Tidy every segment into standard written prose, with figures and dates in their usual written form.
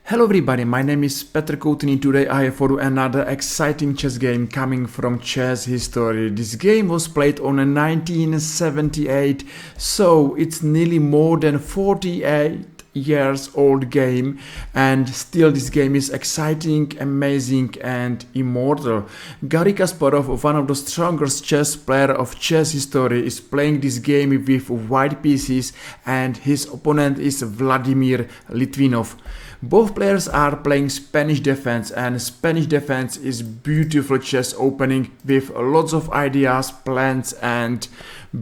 Hello everybody, my name is Petr Koutný. Today I have for you another exciting chess game coming from chess history. This game was played on 1978, so it's nearly more than 48 years old game, and still this game is exciting, amazing and immortal. Garry Kasparov, one of the strongest chess player of chess history, is playing this game with white pieces, and his opponent is Vladimir Litvinov. Both players are playing Spanish defense, and Spanish defense is beautiful chess opening with lots of ideas, plans and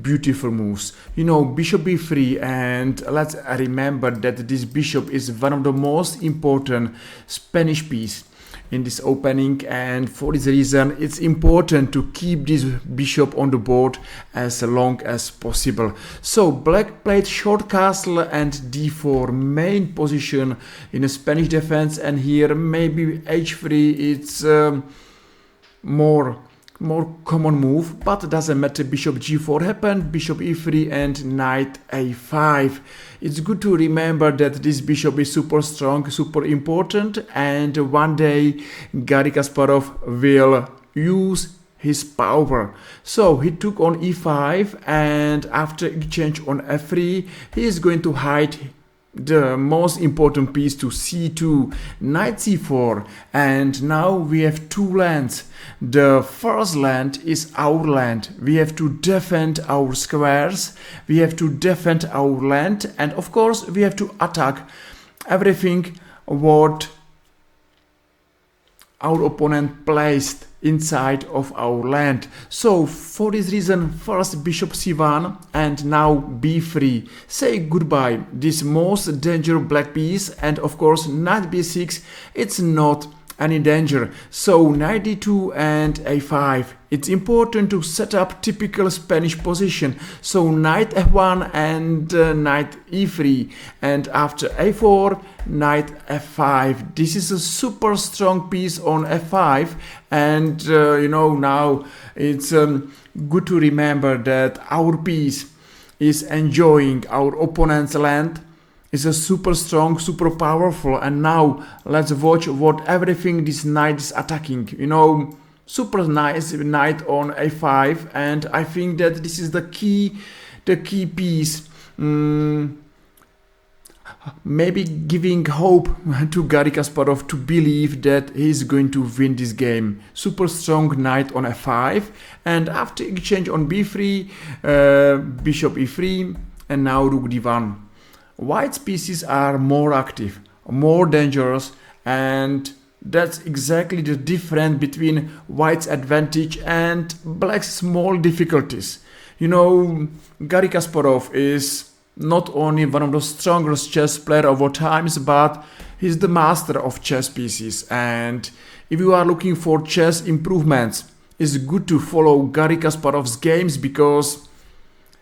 beautiful moves. You know, bishop b3, and let's remember that this bishop is one of the most important Spanish piece in this opening, and for this reason it's important to keep this bishop on the board as long as possible. So black played short castle and d4, main position in a Spanish defense, and here maybe h3, it's more common move, but it doesn't matter. Bishop g4 happened, bishop e3 and knight a5. It's good to remember that this bishop is super strong, super important, and one day Garry Kasparov will use his power. So he took on e5, and after exchange on f3 he is going to hide the most important piece to c2, knight c4, and now we have two lands. The first land is our land. We have to defend our squares, we have to defend our land, and of course we have to attack everything what our opponent placed inside of our land. So for this reason, first bishop c1 and now b3. Say goodbye this most dangerous black piece, and of course knight b6, it's not any danger. So knight d2 and a5. It's important to set up typical Spanish position. So knight f1 and knight e3, and after a4 knight f5. This is a super strong piece on f5, and you know, now it's good to remember that our piece is enjoying our opponent's land. Is a super strong, super powerful, and now let's watch what everything this knight is attacking. You know, super nice knight on a5, and I think that this is the key piece. Maybe giving hope to Garry Kasparov to believe that he's going to win this game. Super strong knight on f5, and after exchange on b3, bishop e3, and now rook d1. White's pieces are more active, more dangerous, and that's exactly the difference between white's advantage and black's small difficulties. You know, Garry Kasparov is not only one of the strongest chess players of all times, but he's the master of chess pieces. And if you are looking for chess improvements, it's good to follow Garry Kasparov's games, because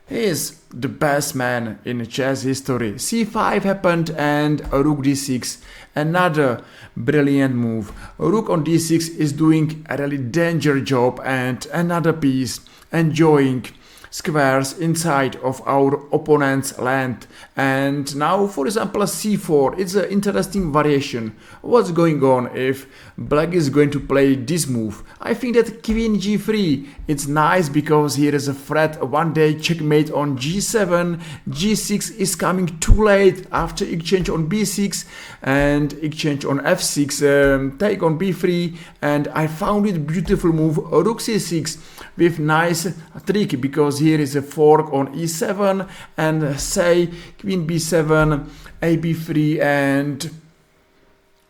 he is the best man in chess history. c5 happened and rook d6, another brilliant move. Rook on d6 is doing a really dangerous job, and another piece enjoying squares inside of our opponent's land. And now, for example, c4, it's an interesting variation. What's going on if black is going to play this move? I think that queen g3, it's nice, because here is a threat, one day checkmate on g7, g6 is coming too late after exchange on b6 and exchange on f6, take on b3, and I found it beautiful move, rook c6 with nice trick, because here is a fork on e7, and say queen b7, a b3, and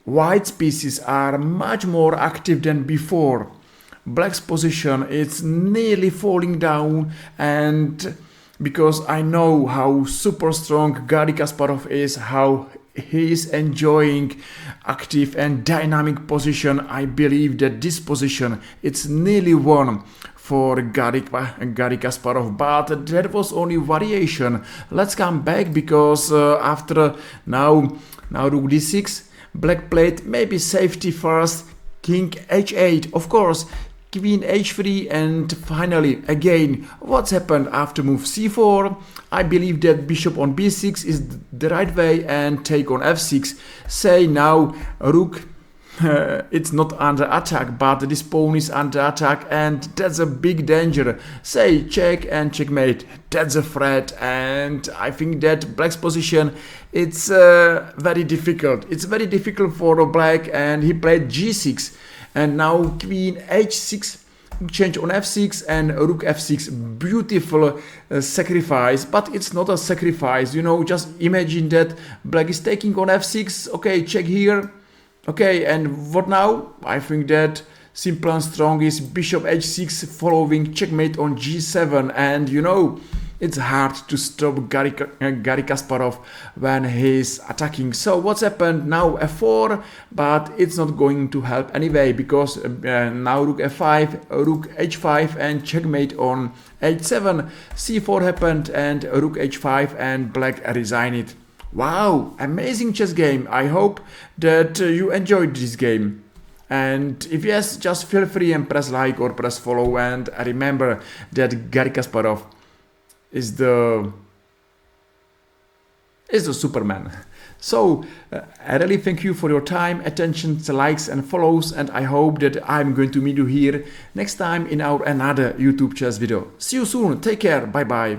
white's pieces are much more active than before. Black's position is nearly falling down, and because I know how super strong Garry Kasparov is, how he is enjoying active and dynamic position, I believe that this position it's nearly won for Garry Kasparov, but that was only variation. Let's come back, because after now rook d6, black played maybe safety first, king h8. Of course, queen h3, and finally again what's happened after move c4. I believe that bishop on b6 is the right way and take on f6. Say now rook, it's not under attack, but this pawn is under attack, and that's a big danger. Say check and checkmate, that's a threat, and I think that black's position, it's very difficult. It's very difficult for black, and he played g6, and now queen h6, change on f6 and rook f6. Beautiful sacrifice, but it's not a sacrifice, you know. Just imagine that black is taking on f6. Okay, check here. Okay, and what now? I think that simple and strong is bishop h6 following checkmate on g7, and you know, it's hard to stop Garry Kasparov when he's attacking. So what's happened now? f4, but it's not going to help anyway, because now rook f5, rook h5 and checkmate on h7. c4 happened and rook h5 and black resigned it. Wow, amazing chess game. I hope that you enjoyed this game. And if yes, just feel free and press like or press follow, and remember that Garry Kasparov is the Superman. So I really thank you for your time, attention, likes and follows, and I hope that I'm going to meet you here next time in our another YouTube chess video. See you soon, take care, bye bye.